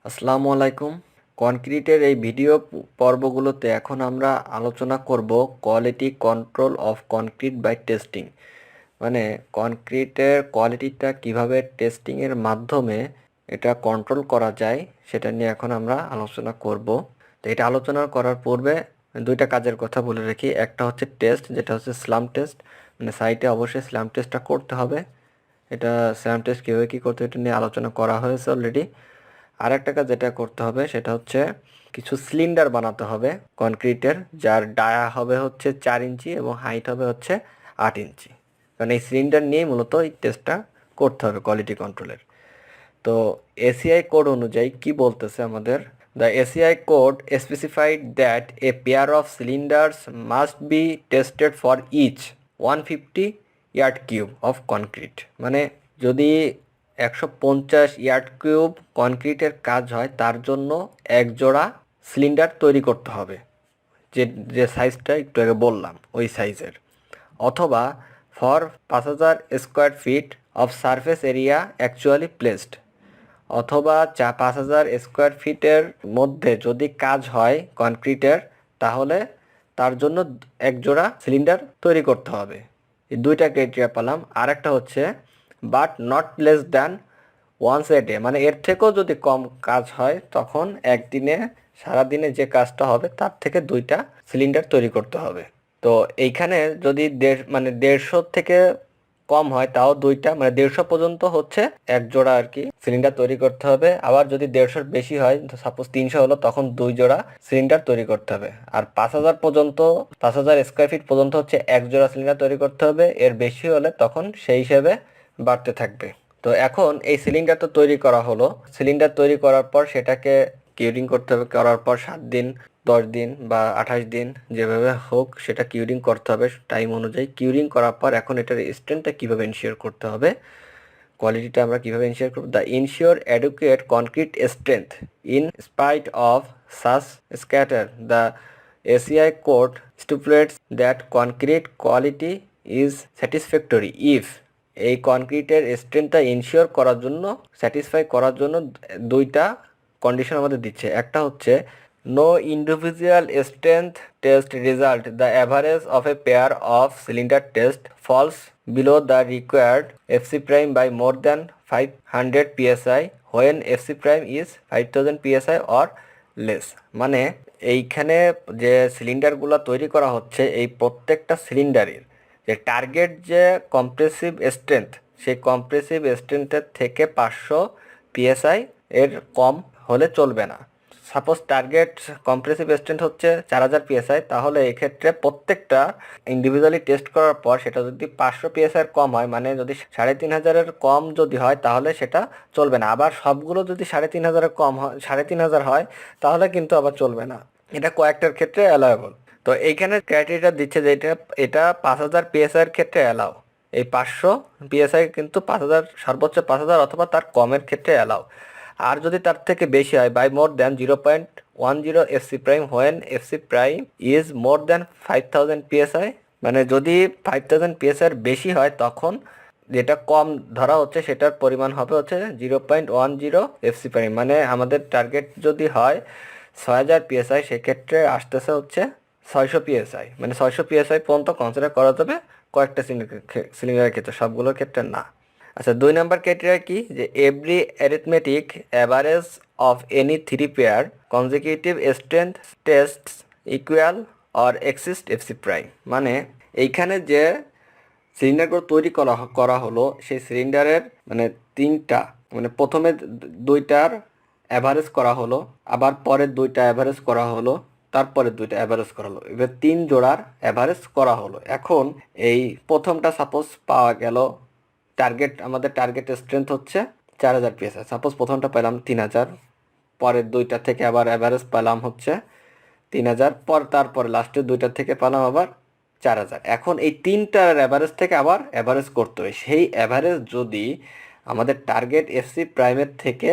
আসসালামু আলাইকুম। কনক্রিটের এই ভিডিও পর্বগুলোতে এখন আমরা আলোচনা করব quality control of concrete by testing. মানে কনক্রিটের কোয়ালিটিটা কিভাবে টেস্টিংয়ের মাধ্যমে এটা কন্ট্রোল করা যায় সেটা নিয়ে এখন আমরা আলোচনা করব। তো এটা আলোচনা করার পূর্বে দুইটা কাজের কথা বলে রাখি। একটা হচ্ছে টেস্ট, যেটা হচ্ছে স্ল্যাম টেস্ট। মানে সাইটে অবশ্যই স্ল্যাম টেস্টটা করতে হবে। এটা স্ল্যাম টেস্ট কীভাবে কী করতে হবে এটা নিয়ে আলোচনা করা হয়েছে অলরেডি। আর একটা কাজ যেটা করতে হবে সেটা হচ্ছে কিছু সিলিন্ডার বানাতে হবে কনক্রিটের, যার ডায়া হবে হচ্ছে 4 ইঞ্চি এবং হাইট হবে হচ্ছে 8 ইঞ্চি। কারণ এই সিলিন্ডার নিয়েই মূলত এই টেস্টটা করতে হবে কোয়ালিটি কন্ট্রোলের। তো এসিআই কোড অনুযায়ী কি বলতেছে আমাদের, the ACI code specified that a pair of cylinders must be tested for each 150 yard cube of concrete. মানে যদি 150 ইয়ার্ড কিউব কনক্রিটের কাজ হয় তার জন্য এক জোড়া সিলিন্ডার তৈরি করতে হবে, যে যে সাইজটা একটু আগে বললাম ওই সাইজের। অথবা for 5000 square feet of surface area actually placed. অথবা 5000 স্কোয়ার ফিটের মধ্যে যদি কাজ হয় কনক্রিটের, তাহলে তার জন্য এক জোড়া সিলিন্ডার তৈরি করতে হবে। এই দুইটা ক্রাইটেরিয়া পেলাম। আর একটা হচ্ছে but not less than once a day, মানে এর থেকেও যদি কম কাজ হয় তখন একদিনে, সারাদিনে যে কাজটা হবে তার থেকে দুইটা সিলিন্ডার তৈরি করতে হবে। তো এইখানে যদি মানে 150 থেকে কম হয় তাও দুইটা, মানে 150 পর্যন্ত হচ্ছে এক জোড়া আর কি সিলিন্ডার তৈরি করতে হবে। আবার যদি 150 বেশি হয়, সাপোজ 300 হলো, তখন 2 জোড়া সিলিন্ডার তৈরি করতে হবে। আর 5000 পর্যন্ত, 5000 স্কোয়ার ফিট পর্যন্ত হচ্ছে এক জোড়া সিলিন্ডার তৈরি করতে হবে। এর বেশি হলে তখন সেই হিসেবে বাড়তে থাকবে। তো এখন এই সিলিন্ডার তো তৈরি করা হলো, সিলিন্ডার তৈরি করার পর সেটাকে কিউরিং করতে হবে। করার পর 7 দিন, 10 দিন বা 28 দিন যেভাবে হোক সেটা কিউরিং করতে হবে টাইম অনুযায়ী। কিউরিং করার পর এখন এটার স্ট্রেংথটা কীভাবে এনশিওর করতে হবে, কোয়ালিটিটা আমরা কীভাবে এনশিওর করব, the ensure adequate concrete strength in spite of such scatter. The ACI code stipulates that concrete quality is satisfactory if. এই কনক্রিটের স্ট্রেংথটা ইনশিওর করার জন্য, স্যাটিসফাই করার জন্য দুইটা কন্ডিশন আমাদের দিচ্ছে। একটা হচ্ছে no individual strength test result the average of a pair of cylinder test falls below the required FC prime by more than 500 psi when FC prime is 5000 psi or less. মানে এইখানে যে সিলিন্ডারগুলো তৈরি করা হচ্ছে, এই প্রত্যেকটা সিলিন্ডারের যে টার্গেট যে কম্প্রেসিভ স্ট্রেংথ, সেই কম্প্রেসিভ স্ট্রেংথের থেকে 500 psi এর কম হলে চলবে না। সাপোজ টার্গেট কম্প্রেসিভ স্ট্রেংথ হচ্ছে 4000 psi, তাহলে এক্ষেত্রে প্রত্যেকটা ইন্ডিভিজুয়ালি টেস্ট করার পর সেটা যদি 500 psi এর কম হয়, মানে যদি 3500 কম যদি হয় তাহলে সেটা চলবে না। আবার সবগুলো যদি 3500 কম হয়, 3500 হয়, তাহলে কিন্তু আবার চলবে না। এটা কয়েকটার ক্ষেত্রে অ্যালাউয়েবল। তো এইখানে ক্রাইটেরিয়া দিচ্ছে যে এটা 5000 psi এর ক্ষেত্রে অ্যালাউ। এই 500 psi কিন্তু 5000, সর্বোচ্চ 5000 অথবা তার কমের ক্ষেত্রে অ্যালাউ। আর যদি তার থেকে বেশি হয়, by more than 0.10 FC prime when FC prime is more than 5000 psi। মানে যদি 5000 psi এর বেশি হয় তখন যেটা কম ধরা হচ্ছে সেটার পরিমাণ হবে হচ্ছে 0.10 এফসি প্রাইম। মানে আমাদের টার্গেট যদি হয় 6000 psi, সেক্ষেত্রে আসতেছে হচ্ছে 600 psi। মানে 600 psi পর্যন্ত কনসিডার করা যাবে কয়েকটা সিলিন্ডারের ক্ষেত্রে, সবগুলোর ক্ষেত্রে না। আচ্ছা, 2 নাম্বার ক্রাইটেরিয়া কি, যে every arithmetic average of any 3 pair consecutive strength tastes equal or exist FC prime. মানে এইখানে যে সিলিন্ডারগুলো তৈরি করা হলো, সেই সিলিন্ডারের মানে তিনটা, মানে প্রথমে দুইটার অ্যাভারেজ করা হলো, আবার পরের দুইটা অ্যাভারেজ করা হলো, তারপরে দুইটা অ্যাভারেজ করা হলো, এবার 3 জোড়ার অ্যাভারেজ করা হলো। এখন এই প্রথমটা সাপোজ পাওয়া গেল, আমাদের টার্গেট স্ট্রেংথ হচ্ছে 4000 psi। সাপোজ প্রথমটা পেলাম 3000, পরের দুইটা থেকে আবার অ্যাভারেজ পেলাম হচ্ছে 3000, তারপরে লাস্টের দুইটা থেকে পেলাম আবার 4000। এখন এই তিনটার অ্যাভারেজ থেকে আবার অ্যাভারেজ করতে হবে। সেই অ্যাভারেজ যদি আমাদের টার্গেট এফসি প্রাইমের থেকে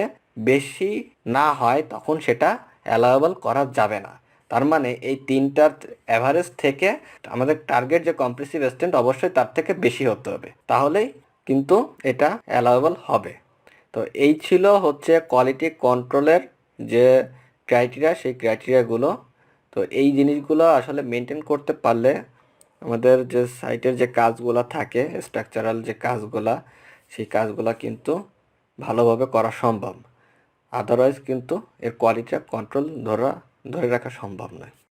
বেশি না হয় তখন সেটা অ্যালাউয়েবল করা যাবে না। তার মানে এই তিনটার অ্যাভারেজ থেকে আমাদের টার্গেট যে কম্প্রেসিভ স্ট্রেংথ অবশ্যই তার থেকে বেশি হতে হবে, তাহলেই কিন্তু এটা অ্যালাউয়েবল হবে। তো এই ছিল হচ্ছে কোয়ালিটি কন্ট্রোলের যে ক্রাইটেরিয়া, সেই ক্রাইটেরিয়াগুলো। তো এই জিনিসগুলো আসলে মেনটেন করতে পারলে আমাদের যে সাইটের যে কাজগুলো থাকে, স্ট্রাকচারাল যে কাজগুলা, সেই কাজগুলা কিন্তু ভালোভাবে করা সম্ভব। আদারওয়াইজ কিন্তু এর কোয়ালিটিটা ধরে রাখা সম্ভব নয়।